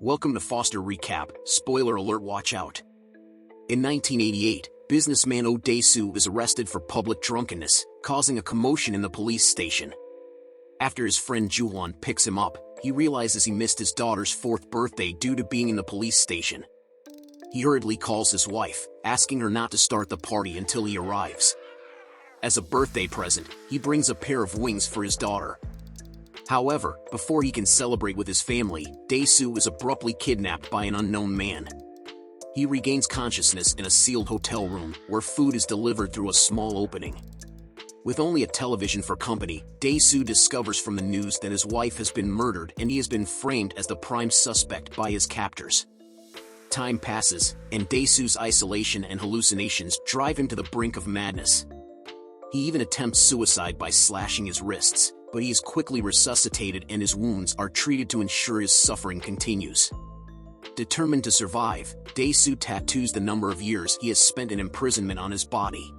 Welcome to Foster Recap, spoiler alert, watch out. In 1988, businessman Dae-su is arrested for public drunkenness, causing a commotion in the police station. After his friend Juwon picks him up, he realizes he missed his daughter's 4th birthday due to being in the police station. He hurriedly calls his wife, asking her not to start the party until he arrives. As a birthday present, he brings a pair of wings for his daughter. However, before he can celebrate with his family, Dae-su is abruptly kidnapped by an unknown man. He regains consciousness in a sealed hotel room, where food is delivered through a small opening. With only a television for company, Dae-su discovers from the news that his wife has been murdered and he has been framed as the prime suspect by his captors. Time passes, and Dae-su's isolation and hallucinations drive him to the brink of madness. He even attempts suicide by slashing his wrists, but he is quickly resuscitated and his wounds are treated to ensure his suffering continues. Determined to survive, Dae-su tattoos the number of years he has spent in imprisonment on his body.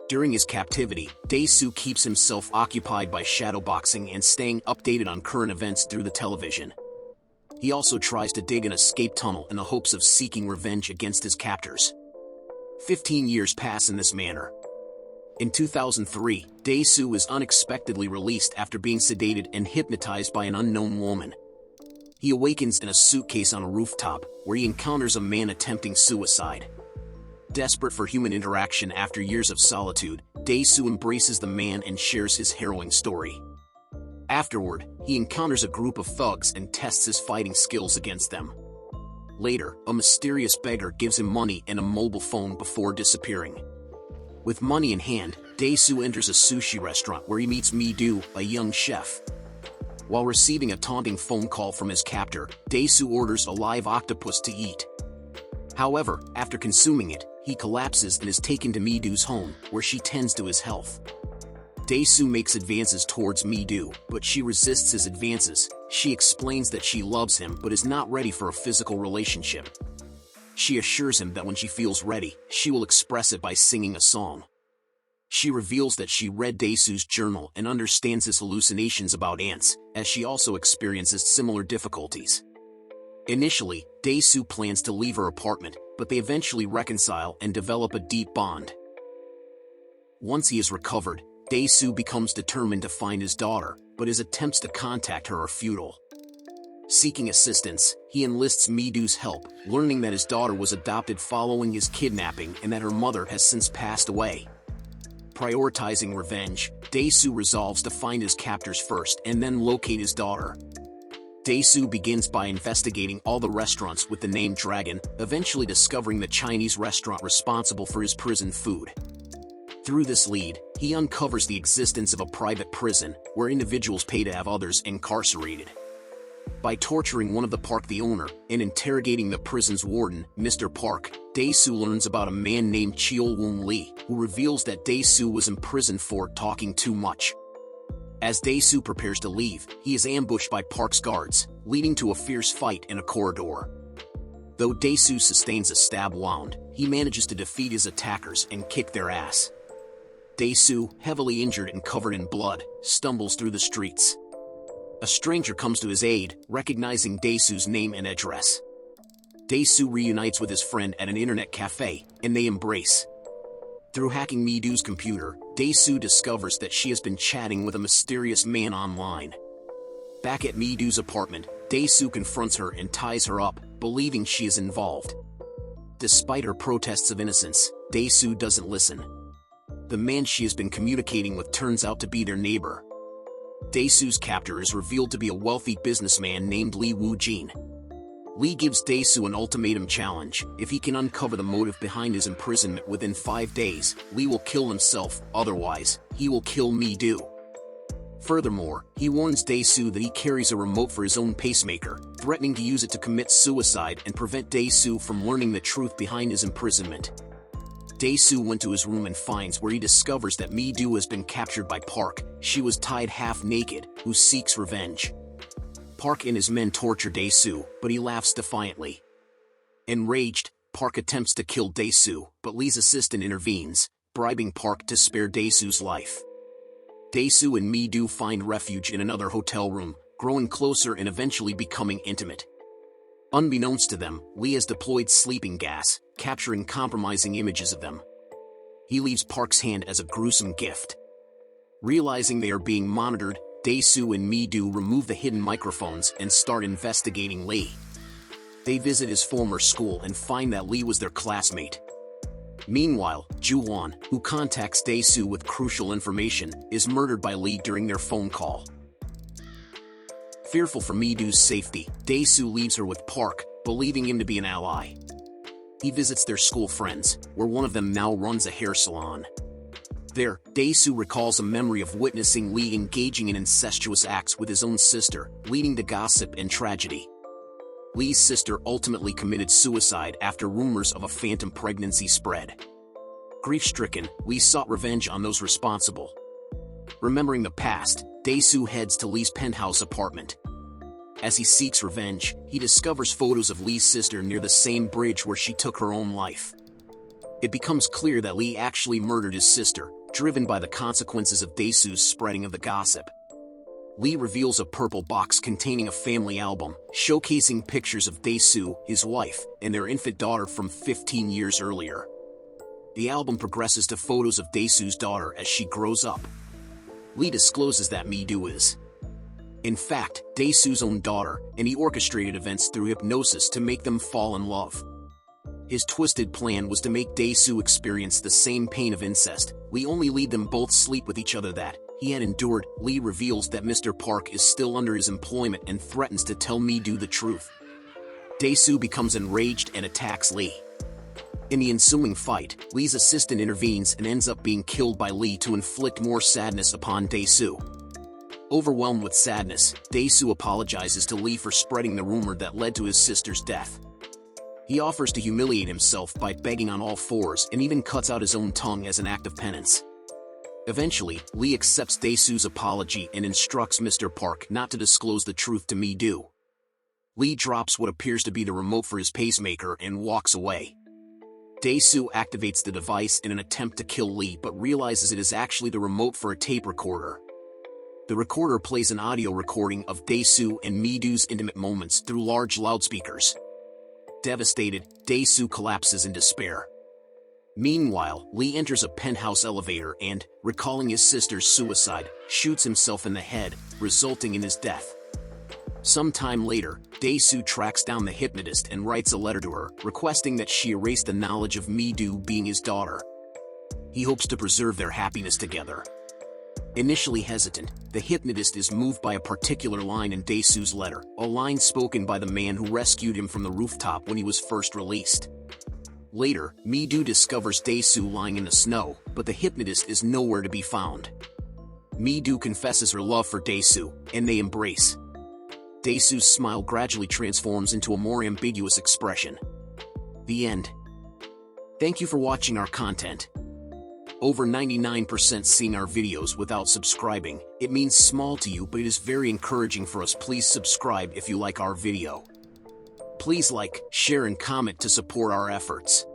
During his captivity, Dae-su keeps himself occupied by shadowboxing and staying updated on current events through the television. He also tries to dig an escape tunnel in the hopes of seeking revenge against his captors. 15 years pass in this manner. In 2003, Dae-su is unexpectedly released after being sedated and hypnotized by an unknown woman. He awakens in a suitcase on a rooftop, where he encounters a man attempting suicide. Desperate for human interaction after years of solitude, Dae-su embraces the man and shares his harrowing story. Afterward, he encounters a group of thugs and tests his fighting skills against them. Later, a mysterious beggar gives him money and a mobile phone before disappearing. With money in hand, Dae-su enters a sushi restaurant where he meets Mi-do, a young chef. While receiving a taunting phone call from his captor, Dae-su orders a live octopus to eat. However, after consuming it, he collapses and is taken to Mi-do's home, where she tends to his health. Dae-su makes advances towards Mi-do, but she resists his advances. She explains that she loves him but is not ready for a physical relationship. She assures him that when she feels ready, she will express it by singing a song. She reveals that she read Dae-su's journal and understands his hallucinations about ants, as she also experiences similar difficulties. Initially, Dae-su plans to leave her apartment, but they eventually reconcile and develop a deep bond. Once he is recovered, Dae-su becomes determined to find his daughter, but his attempts to contact her are futile. Seeking assistance, he enlists Mi-do's help, learning that his daughter was adopted following his kidnapping and that her mother has since passed away. Prioritizing revenge, Dae-su resolves to find his captors first and then locate his daughter. Dae-su begins by investigating all the restaurants with the name Dragon, eventually discovering the Chinese restaurant responsible for his prison food. Through this lead, he uncovers the existence of a private prison, where individuals pay to have others incarcerated. By torturing one of the Park, the owner, and interrogating the prison's warden, Mr. Park, Dae-su learns about a man named Cheol-woon Lee, who reveals that Dae-su was imprisoned for talking too much. As Dae-su prepares to leave, he is ambushed by Park's guards, leading to a fierce fight in a corridor. Though Dae-su sustains a stab wound, he manages to defeat his attackers and kick their ass. Dae-su, heavily injured and covered in blood, stumbles through the streets. A stranger comes to his aid, recognizing Dae-su's name and address. Dae-su reunites with his friend at an internet cafe, and they embrace. Through hacking Mi-do's computer, Dae-su discovers that she has been chatting with a mysterious man online. Back at Mi-do's apartment, Dae-su confronts her and ties her up, believing she is involved. Despite her protests of innocence, Dae-su doesn't listen. The man she has been communicating with turns out to be their neighbor. Dae-su's captor is revealed to be a wealthy businessman named Lee Woo-jin. Lee gives Dae-su an ultimatum challenge: if he can uncover the motive behind his imprisonment within 5 days, Lee will kill himself, otherwise, he will kill Mi-do. Furthermore, he warns Dae-su that he carries a remote for his own pacemaker, threatening to use it to commit suicide and prevent Dae-su from learning the truth behind his imprisonment. Dae-su went to his room and finds where he discovers that Mi-do has been captured by Park. She was tied half-naked, who seeks revenge. Park and his men torture Dae-su, but he laughs defiantly. Enraged, Park attempts to kill Dae-su, but Lee's assistant intervenes, bribing Park to spare Dae-su's life. Dae-su and Mi-do find refuge in another hotel room, growing closer and eventually becoming intimate. Unbeknownst to them, Lee has deployed sleeping gas, capturing compromising images of them. He leaves Park's hand as a gruesome gift. Realizing they are being monitored, Dae-su and Mi-do remove the hidden microphones and start investigating Lee. They visit his former school and find that Lee was their classmate. Meanwhile, Ju-won, who contacts Dae-su with crucial information, is murdered by Lee during their phone call. Fearful for Mi-do's safety, Dae-su leaves her with Park, believing him to be an ally. He visits their school friends, where one of them now runs a hair salon. There, Dae-su recalls a memory of witnessing Lee engaging in incestuous acts with his own sister, leading to gossip and tragedy. Lee's sister ultimately committed suicide after rumors of a phantom pregnancy spread. Grief-stricken, Lee sought revenge on those responsible. Remembering the past, Dae-su heads to Lee's penthouse apartment. As he seeks revenge, he discovers photos of Lee's sister near the same bridge where she took her own life. It becomes clear that Lee actually murdered his sister, driven by the consequences of Dae-su's spreading of the gossip. Lee reveals a purple box containing a family album, showcasing pictures of Dae-su, his wife, and their infant daughter from 15 years earlier. The album progresses to photos of Dae-su's daughter as she grows up. Lee discloses that Mi-do is, in fact, Dae-su's own daughter, and he orchestrated events through hypnosis to make them fall in love. His twisted plan was to make Dae-su experience the same pain of incest. Lee only lead them both sleep with each other that he had endured. Lee reveals that Mr. Park is still under his employment and threatens to tell Mi-do the truth. Dae-su becomes enraged and attacks Lee. In the ensuing fight, Lee's assistant intervenes and ends up being killed by Lee to inflict more sadness upon Dae-su. Overwhelmed with sadness, Dae-su apologizes to Lee for spreading the rumor that led to his sister's death. He offers to humiliate himself by begging on all fours and even cuts out his own tongue as an act of penance. Eventually, Lee accepts Dae-su's apology and instructs Mr. Park not to disclose the truth to Mi-do. Lee drops what appears to be the remote for his pacemaker and walks away. Dae-su activates the device in an attempt to kill Lee but realizes it is actually the remote for a tape recorder. The recorder plays an audio recording of Dae-su and Mi-do's intimate moments through large loudspeakers. Devastated, Dae-su collapses in despair. Meanwhile, Lee enters a penthouse elevator and, recalling his sister's suicide, shoots himself in the head, resulting in his death. Sometime later, Dae-su tracks down the hypnotist and writes a letter to her, requesting that she erase the knowledge of Mi-do being his daughter. He hopes to preserve their happiness together. Initially hesitant, the hypnotist is moved by a particular line in Dae-su's letter, a line spoken by the man who rescued him from the rooftop when he was first released. Later, Mi-do discovers Dae-su lying in the snow, but the hypnotist is nowhere to be found. Mi-do confesses her love for Dae-su, and they embrace. Dae-su's smile gradually transforms into a more ambiguous expression. The end. Thank you for watching our content. Over 99% seeing our videos without subscribing. It means small to you, but it is very encouraging for us. Please subscribe if you like our video. Please like, share and comment to support our efforts.